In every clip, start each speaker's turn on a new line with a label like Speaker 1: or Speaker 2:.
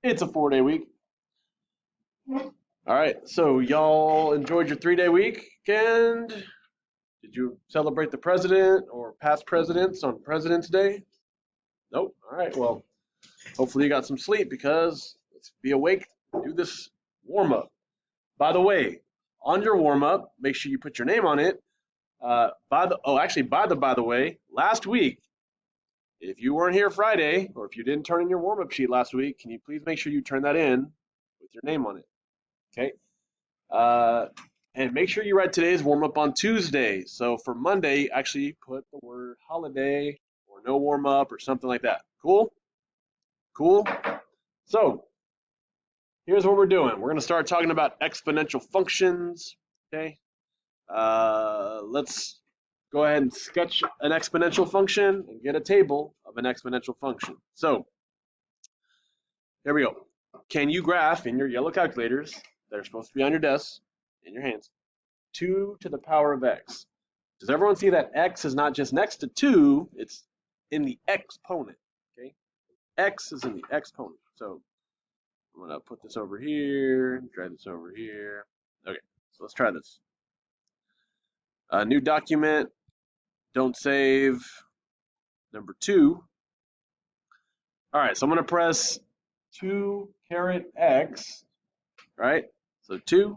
Speaker 1: It's a 4-day week. All right, so y'all enjoyed your 3-day weekend? Did you celebrate the president or past presidents on President's Day? Nope. All right, well, hopefully you got some sleep because let's be awake, do this warm up. By the way, on your warm up, make sure you put your name on it. By the way, last week, if you weren't here Friday or if you didn't turn in your warm up sheet last week, can you please make sure you turn that in with your name on it? Okay. Uh, and make sure you write today's warm up on Tuesday. So for Monday, actually put the word holiday or no warm up or something like that. Cool? Cool? So here's what we're doing. We're going to start talking about exponential functions. Okay. Let's go ahead and sketch an exponential function and get a table of an exponential function. So here we go. Can you graph in your yellow calculators that are supposed to be on your desk, in your hands, 2 to the power of x? Does everyone see that x is not just next to 2, it's in the exponent, okay? X is in the exponent. So I'm going to put this over here, drag this over here. Okay, so let's try this. New document, don't save, number 2. All right, so I'm going to press 2 caret x, right? So 2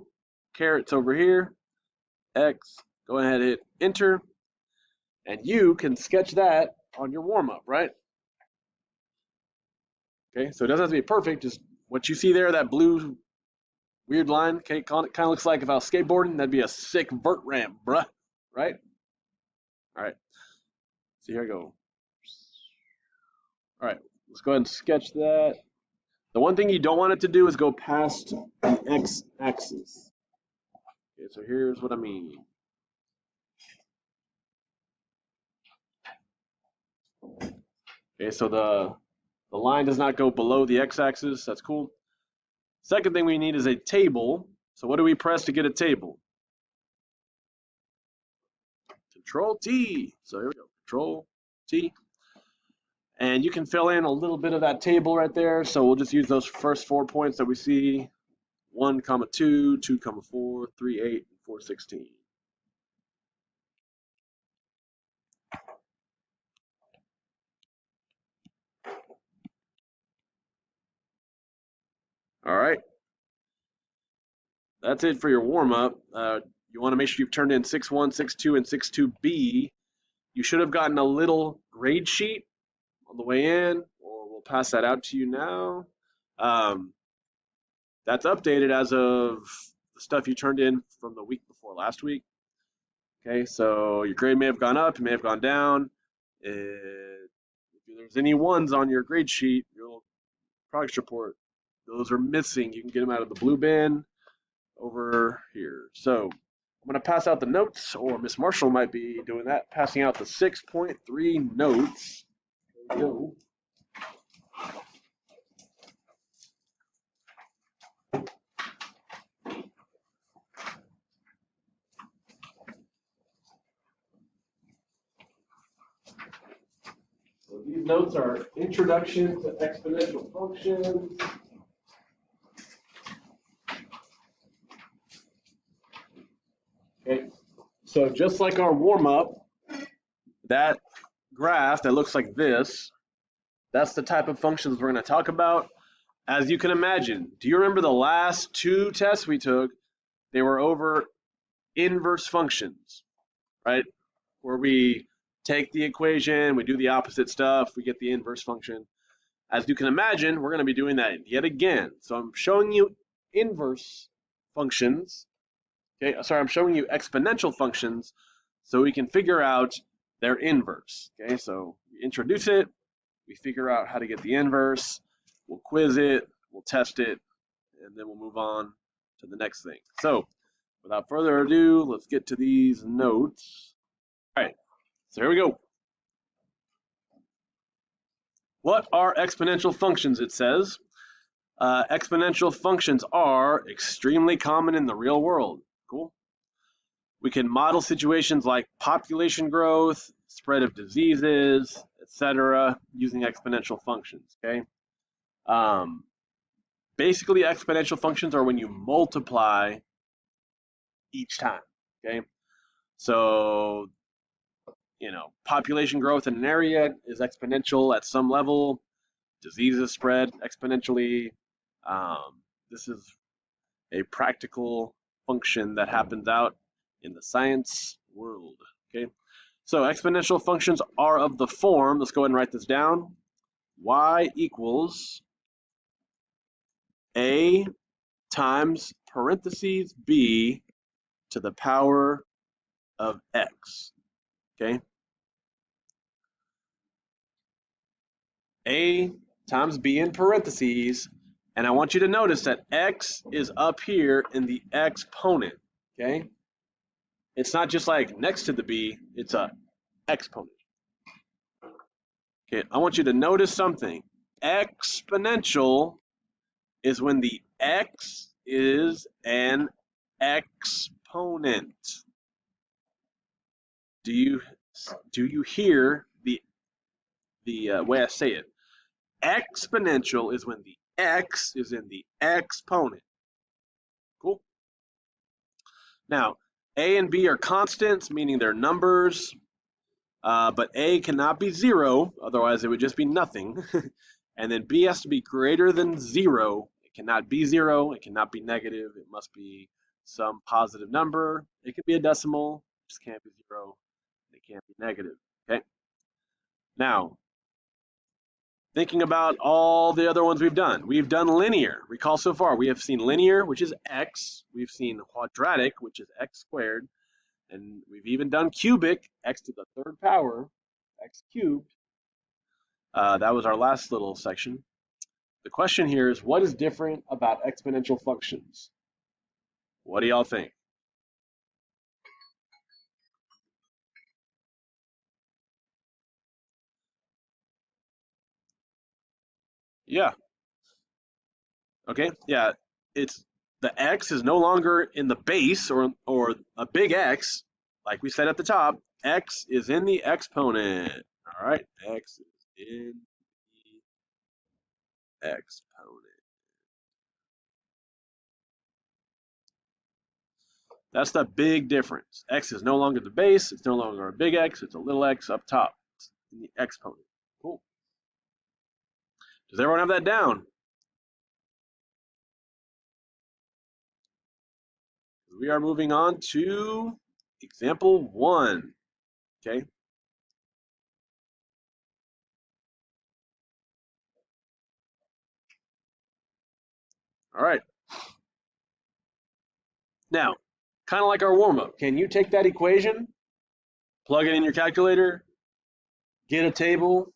Speaker 1: carets over here, x, go ahead and hit enter, and you can sketch that on your warm-up, right? Okay, so it doesn't have to be perfect, just what you see there, that blue weird line, okay, kind of looks like if I was skateboarding, that'd be a sick vert ramp, bruh, right? All right, so here I go. All right, let's go ahead and sketch that. The one thing you don't want it to do is go past the x-axis. Okay, so here's what I mean. Okay, so the line does not go below the x-axis. That's cool. Second thing we need is a table. So what do we press to get a table? Control T. So here we go. Control T. And you can fill in a little bit of that table right there. So we'll just use those first 4 points that we see. 1, 2, 2, 4, 3, 8, and 4, 16. All right. That's it for your warm-up. You want to make sure you've turned in 6-1, 6-2, and 6-2B. You should have gotten a little grade sheet on the way in, or we'll pass that out to you now. That's updated as of the stuff you turned in from the week before last week. Okay, so your grade may have gone up, it may have gone down. If there's any ones on your grade sheet, your progress report, those are missing. You can get them out of the blue bin over here. So I'm going to pass out the notes, or Miss Marshall might be doing that, passing out the 6.3 notes. There we go. So these notes are Introduction to Exponential Functions. Okay, so just like our warm-up, that graph that looks like this, that's the type of functions we're going to talk about. As you can imagine, do you remember the last 2 tests we took? They were over inverse functions, right? Where we take the equation, we do the opposite stuff, we get the inverse function. As you can imagine, we're going to be doing that yet again. So I'm showing you inverse functions. Okay, sorry, I'm showing you exponential functions so we can figure out their inverse. Okay, so we introduce it, we figure out how to get the inverse, we'll quiz it, we'll test it, and then we'll move on to the next thing. So without further ado, let's get to these notes. All right, so here we go. What are exponential functions, it says? Exponential functions are extremely common in the real world. Cool. We can model situations like population growth, spread of diseases, etc., using exponential functions. Okay. Basically, exponential functions are when you multiply each time, okay? So, population growth in an area is exponential at some level. Diseases spread exponentially. This is a practical function that happens out in the science world, okay? So exponential functions are of the form, let's go ahead and write this down, y equals a times parentheses b to the power of x, okay? A times b in parentheses, and I want you to notice that x is up here in the exponent, okay? It's not just like next to the b, it's a exponent. Okay, I want you to notice something. Exponential is when the x is an exponent. Do you hear the way I say it? Exponential is when the x is in the exponent. Cool. Now, a and b are constants, meaning they're numbers, but a cannot be 0, otherwise it would just be nothing. And then b has to be greater than 0. It cannot be 0, it cannot be negative, it must be some positive number. It can be a decimal, it just can't be 0, it can't be negative, okay? Now, thinking about all the other ones we've done linear. Recall so far, we have seen linear, which is x, we've seen quadratic, which is x squared, and we've even done cubic, x to the third power, x cubed. That was our last little section. The question here is, what is different about exponential functions? What do y'all think? Yeah, okay, yeah, it's the x is no longer in the base or a big X, like we said at the top. X is in the exponent. All right, x is in the exponent. That's the big difference. X is no longer the base, it's no longer a big X, it's a little x up top. It's in the exponent. Cool. Does everyone have that down? We are moving on to example 1. Okay. All right. Now, kind of like our warm-up, can you take that equation, plug it in your calculator, get a table,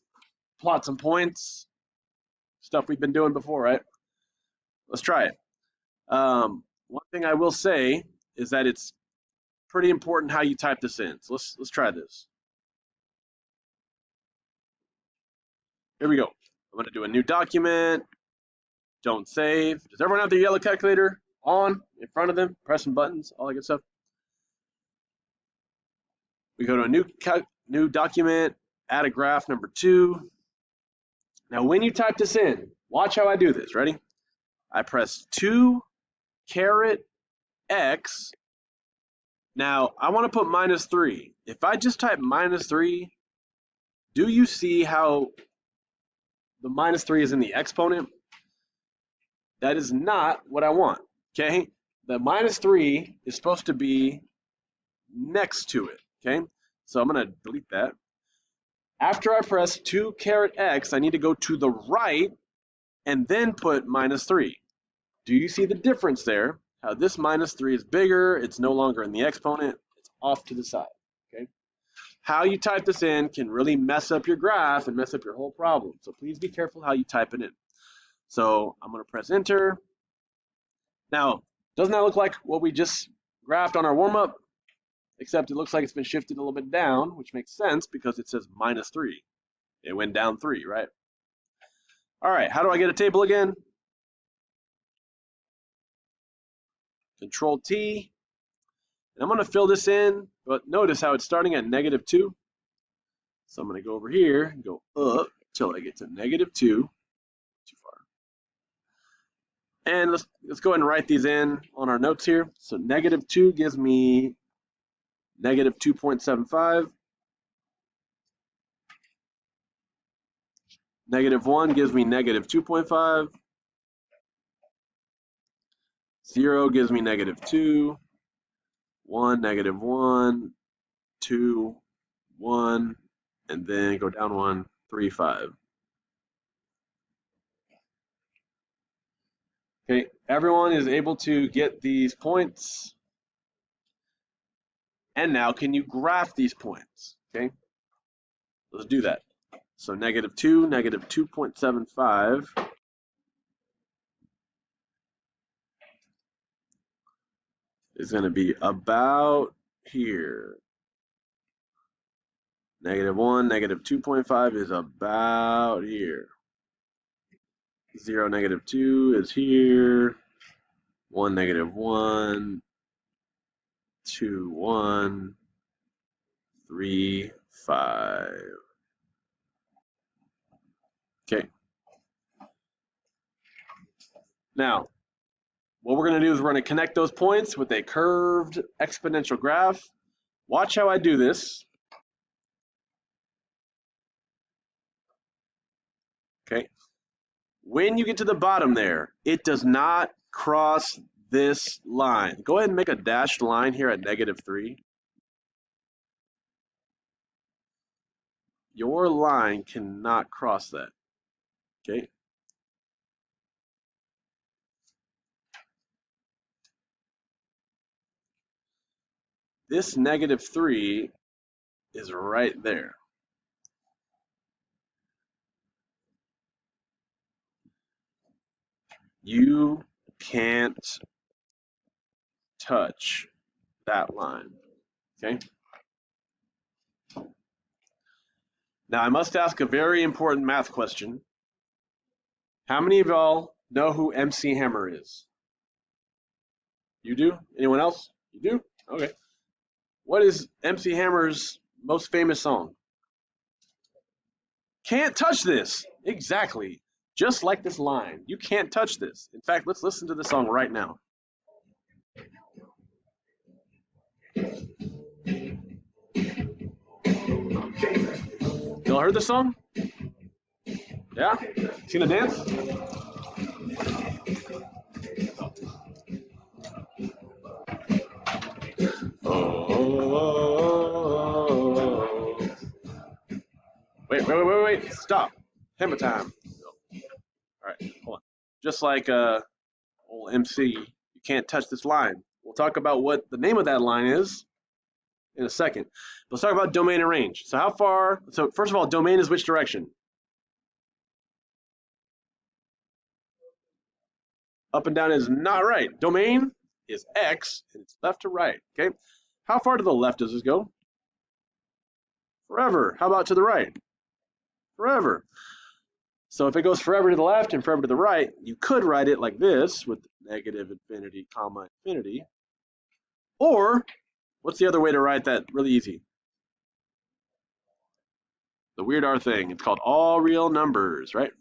Speaker 1: plot some points, stuff we've been doing before, right? Let's try it. One thing I will say is that it's pretty important how you type this in. So let's try this. Here we go. I'm going to do a new document. Don't save. Does everyone have their yellow calculator on in front of them? Pressing buttons, all that good stuff. We go to a new document, add a graph number 2. Now, when you type this in, watch how I do this. Ready? I press 2 caret x. Now, I want to put -3. If I just type -3, do you see how the -3 is in the exponent? That is not what I want, okay? The -3 is supposed to be next to it, okay? So I'm going to delete that. After I press 2 caret x, I need to go to the right and then put -3. Do you see the difference there? How this -3 is bigger, it's no longer in the exponent, it's off to the side, okay? How you type this in can really mess up your graph and mess up your whole problem. So please be careful how you type it in. So I'm going to press enter. Now, doesn't that look like what we just graphed on our warm-up? Except it looks like it's been shifted a little bit down, which makes sense because it says -3. It went down 3, right? All right, how do I get a table again? Control T. And I'm going to fill this in, but notice how it's starting at -2. So I'm going to go over here and go up until I get to -2. Too far. And let's go ahead and write these in on our notes here. So -2 gives me -2.75. -1 gives me -2.5. 0 gives me -2. 1, -1. 2, 1, and then go down 1, 3, 5. Okay, everyone is able to get these points. And now can you graph these points? Okay, let's do that. So -2, -2.75 is going to be about here. -1, -2.5 is about here. 0, -2 is here. 1, -1. 2, 1. 3, 5. Okay. Now, what we're going to do is we're going to connect those points with a curved exponential graph. Watch how I do this. Okay. When you get to the bottom there, it does not cross this line. Go ahead and make a dashed line here at -3. Your line cannot cross that. Okay. This -3 is right there. You can't touch that line. Okay. Now I must ask a very important math question. How many of y'all know who MC Hammer is? You do? Anyone else? You do? Okay. What is MC Hammer's most famous song? Can't touch this. Exactly. Just like this line. You can't touch this. In fact, let's listen to the song right now. Y'all heard the song? Yeah? Seen the dance? Oh. Wait. Stop. Hammer time. All right, hold on. Just like old MC, you can't touch this line. We'll talk about what the name of that line is in a second. Let's talk about domain and range. So how far, so first of all, domain is which direction? Up and down is not right. Domain is X and it's left to right, okay? How far to the left does this go? Forever. How about to the right? Forever. So if it goes forever to the left and forever to the right, you could write it like this with -infinity, comma, infinity. Or, what's the other way to write that really easy? The weird R thing. It's called all real numbers, right?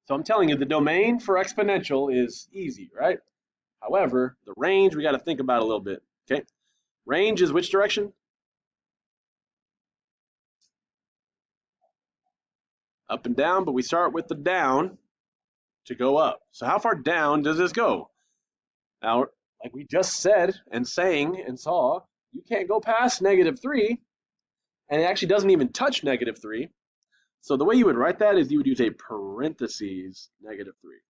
Speaker 1: So I'm telling you, the domain for exponential is easy, right? However, the range we got to think about a little bit, okay? Range is which direction? Up and down, but we start with the down to go up. So how far down does this go? Now, like we just said and sang and saw, you can't go past -3, and it actually doesn't even touch -3. So the way you would write that is you would use a parentheses -3.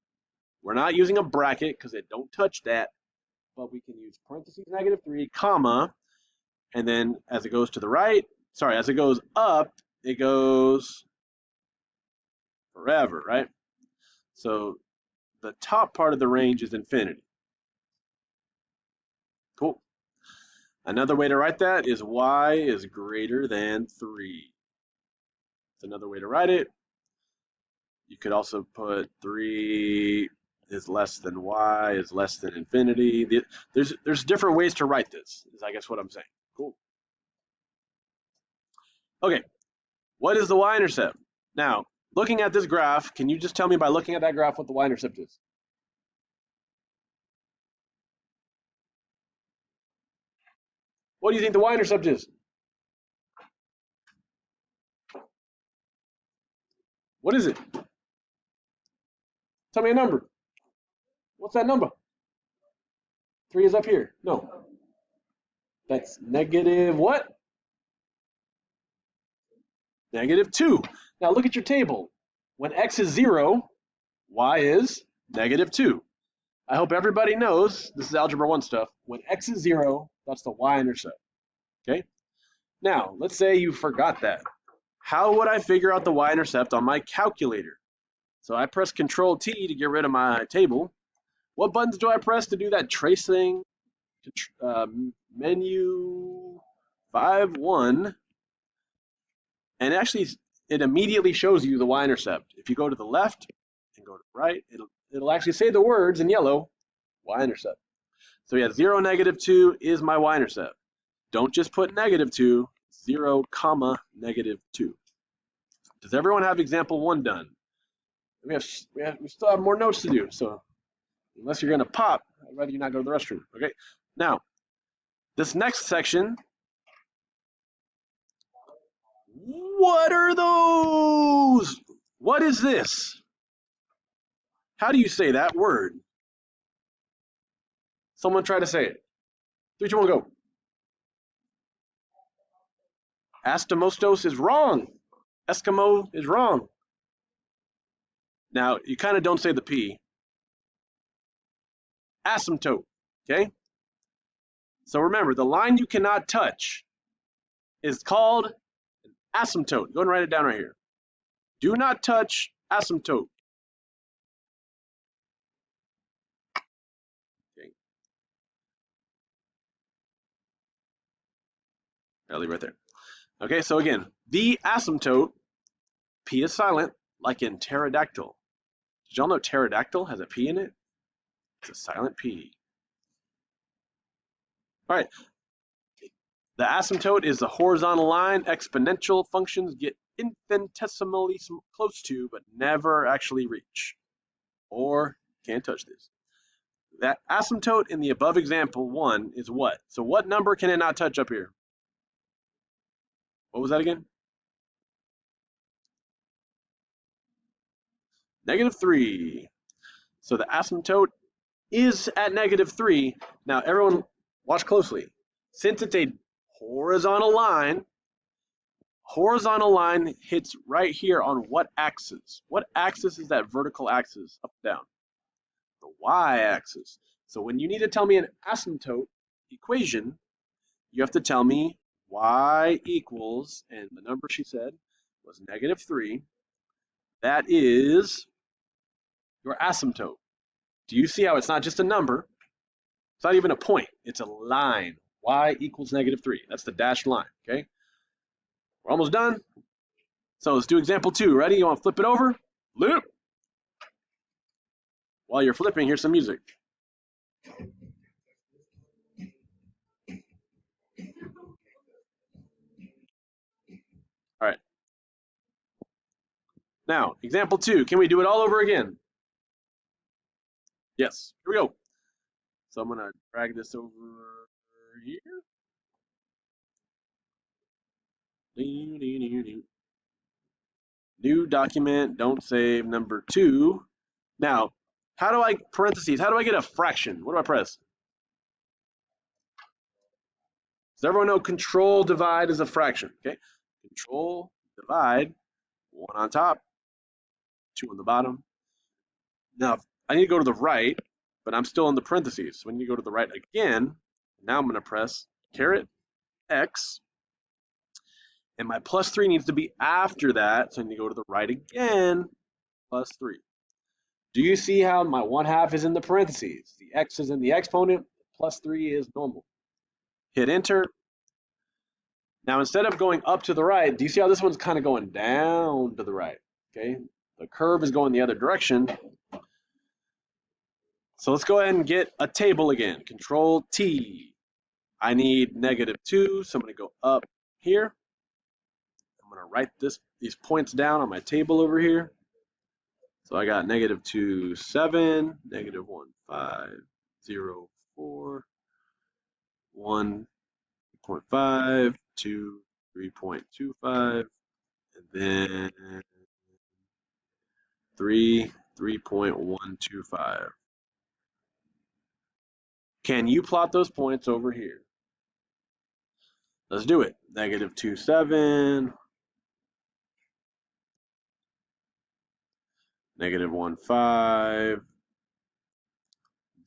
Speaker 1: We're not using a bracket because it don't touch that, but we can use parentheses -3, comma, and then as it goes to the right, sorry, as it goes up, it goes forever, right? So the top part of the range is infinity. Cool. Another way to write that is y is greater than 3. It's another way to write it. You could also put 3 is less than y is less than infinity. There's different ways to write this, is I guess what I'm saying. Cool. Okay, what is the y-intercept? Now, looking at this graph, can you just tell me by looking at that graph what the y-intercept is? What do you think the y-intercept is? What is it? Tell me a number. What's that number? 3 is up here. No. That's negative what? Negative 2. Now look at your table. When x is 0, y is negative 2. I hope everybody knows, this is Algebra 1 stuff, when x is 0, that's the y-intercept. Okay? Now, let's say you forgot that. How would I figure out the y-intercept on my calculator? So I press Control T to get rid of my table. What buttons do I press to do that trace thing? Menu 5-1. And actually, it immediately shows you the y-intercept. If you go to the left and go to the right, it'll actually say the words in yellow, y-intercept. So yeah, 0, negative 2 is my y-intercept. Don't just put negative 2, 0, comma, negative 2. Does everyone have example 1 done? We still have more notes to do, so unless you're going to pop, I'd rather you not go to the restroom. Okay, now, this next section, what are those? What is this? How do you say that word? Someone try to say it. 3, 2, 1, go. Astomostos is wrong. Eskimo is wrong. Now, you kind of don't say the P. Asymptote, okay? So remember, the line you cannot touch is called an asymptote. Go and write it down right here. Do not touch asymptote. Okay. I'll leave right there. Okay, so again, the asymptote, P is silent, like in pterodactyl. Did y'all know pterodactyl has a P in it? It's a silent P. All right. The asymptote is the horizontal line exponential functions get infinitesimally close to, but never actually reach. Or can't touch this. That asymptote in the above example 1 is what? So what number can it not touch up here? What was that again? Negative 3. So the asymptote is at negative 3. Now everyone watch closely. Since it's a horizontal line hits right here on what axis? What axis is that vertical axis, up and down? The y-axis. So when you need to tell me an asymptote equation, you have to tell me y equals, and the number she said was negative 3. That is your asymptote. Do you see how it's not just a number? It's not even a point. It's a line. Y equals negative 3. That's the dashed line, okay? We're almost done. So let's do example 2. Ready? You want to flip it over? Flip. While you're flipping, here's some music. All right. Now, example 2. Can we do it all over again? Yes. Here we go. So I'm going to drag this over here. New document, don't save, number 2. Now, how do I, parentheses, how do I get a fraction? What do I press? Does everyone know control divide is a fraction? Okay. Control divide, 1 on top, 2 on the bottom. Now, I need to go to the right, but I'm still in the parentheses. So when you go to the right again, now I'm going to press caret x, and my plus 3 needs to be after that. So I need to go to the right again, plus 3. Do you see how my 1/2 is in the parentheses? The x is in the exponent, plus 3 is normal. Hit enter. Now, instead of going up to the right, do you see how this one's kind of going down to the right? Okay, the curve is going the other direction. So let's go ahead and get a table again. Control T. I need negative 2, so I'm going to go up here. I'm going to write these points down on my table over here. So I got negative 2, 7, negative 1, 5, 0, 4, 1, 3.5, 2, 3.25, and then 3, 3.125. Can you plot those points over here? Let's do it. Negative 2, 7, negative 1, 5,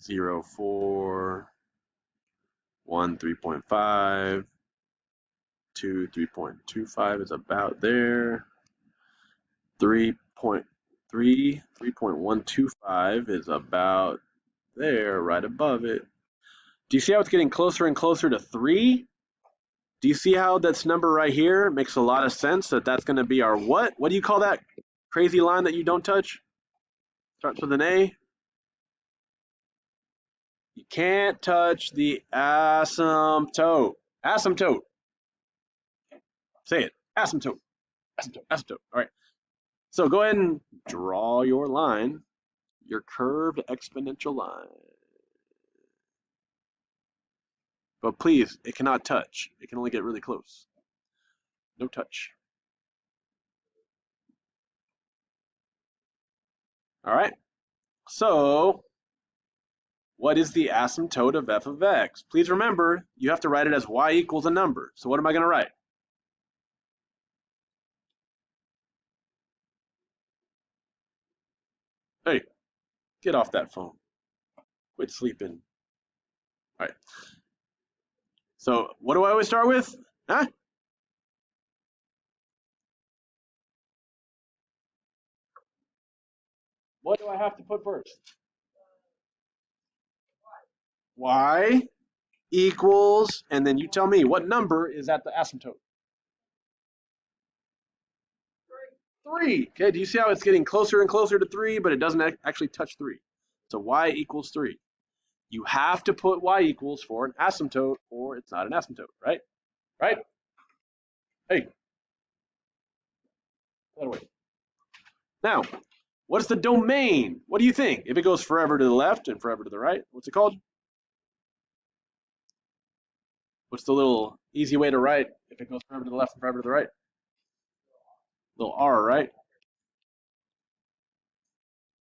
Speaker 1: 0, 4, 1, 3.5, 2, 3.25 is about there. 3.3, 3.125 is about there, right above it. Do you see how it's getting closer and closer to 3? Do you see how this number right here makes a lot of sense that that's going to be our what? What do you call that crazy line that you don't touch? Starts with an A. You can't touch the asymptote. Asymptote. Say it. Asymptote. Asymptote. Asymptote. All right. So go ahead and draw your line, your curved exponential line. But please, it cannot touch. It can only get really close. No touch. All right. So what is the asymptote of f of x? Please remember, you have to write it as y equals a number. So what am I going to write? Hey, get off that phone. Quit sleeping. All right. So what do I always start with? Huh? What do I have to put first? Y equals, and then you tell me what number is at the asymptote. 3. Okay, do you see how it's getting closer and closer to 3, but it doesn't actually touch 3? So y equals 3. You have to put y equals for an asymptote, or it's not an asymptote, right? Right? Hey, that away. Now, what's the domain? What do you think? If it goes forever to the left and forever to the right, what's it called? What's the little easy way to write if it goes forever to the left and forever to the right? Little r, right?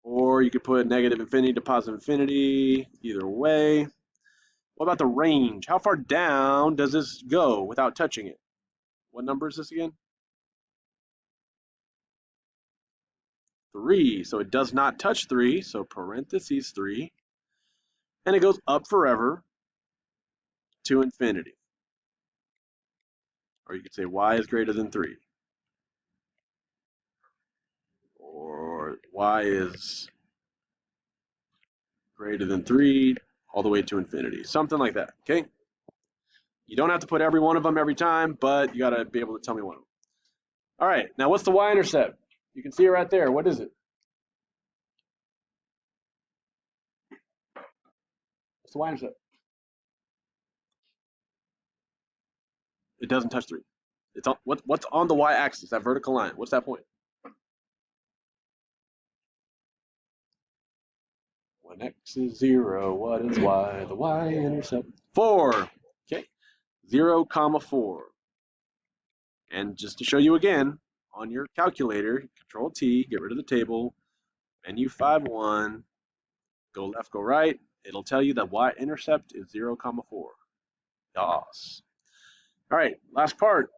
Speaker 1: Or you could put negative infinity to positive infinity, either way. What about the range? How far down does this go without touching it? What number is this again? 3. So it does not touch 3, so parentheses 3. And it goes up forever to infinity. Or you could say y is greater than 3. Or y is greater than 3 all the way to infinity. Something like that, okay? You don't have to put every one of them every time, but you got to be able to tell me one of them. All right, now what's the y-intercept? You can see it right there. What is it? What's the y-intercept? It doesn't touch 3. It's on, what's on the y-axis, that vertical line? What's that point? When x is 0, what is y? The y-intercept. 4. Okay, 0, 4. And just to show you again, on your calculator, Control T, get rid of the table, menu 5-1, go left, go right. It'll tell you that y-intercept is 0, 4. Yes. All right, last part.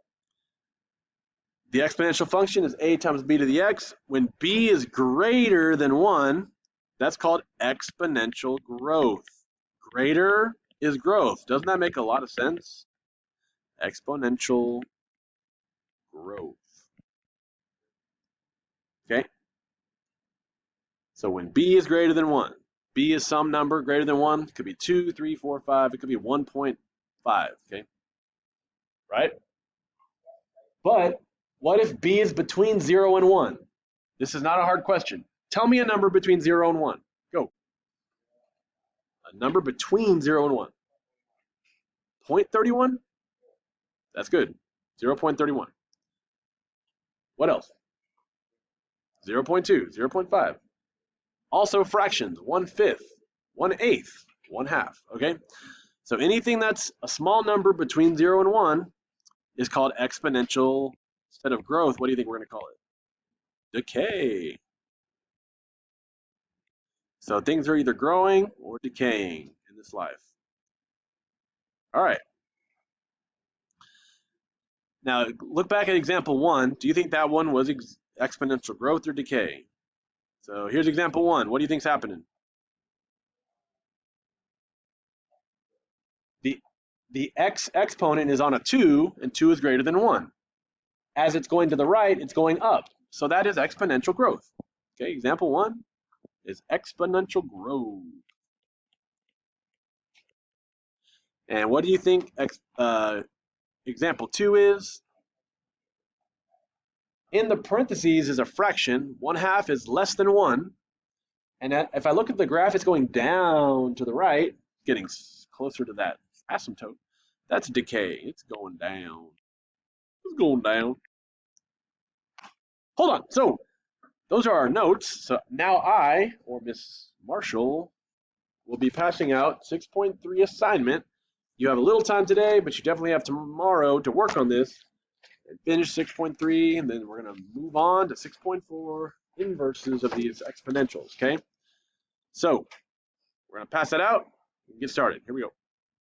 Speaker 1: The exponential function is a times b to the x. When b is greater than 1, that's called exponential growth. Greater is growth. Doesn't that make a lot of sense? Exponential growth. Okay? So when b is greater than 1, b is some number greater than 1. It could be 2, 3, 4, 5. It could be 1.5. Okay? Right? But what if b is between 0 and 1? This is not a hard question. Tell me a number between 0 and 1. Go. A number between 0 and 1. 0.31? That's good. 0.31. What else? 0.2, 0.5. Also fractions, 1/5, 1/8, 1/2, okay? So anything that's a small number between 0 and 1 is called exponential. Instead of growth, what do you think we're going to call it? Decay. So things are either growing or decaying in this life. All right. Now look back at example 1. Do you think that one was exponential growth or decay? So here's example 1. What do you think's happening? The exponent is on a 2, and 2 is greater than 1. As it's going to the right, it's going up. So that is exponential growth. Okay, example 1 is exponential growth. And what do you think example 2 is? In the parentheses is a fraction. 1/2 is less than 1. And if I look at the graph, it's going down to the right, getting closer to that asymptote. That's decay. It's going down. It's going down. Hold on. So those are our notes. So now I, or Miss Marshall, will be passing out 6.3 assignment. You have a little time today, but you definitely have tomorrow to work on this and finish 6.3, and then we're going to move on to 6.4 inverses of these exponentials, okay? So we're going to pass that out and get started. Here we go.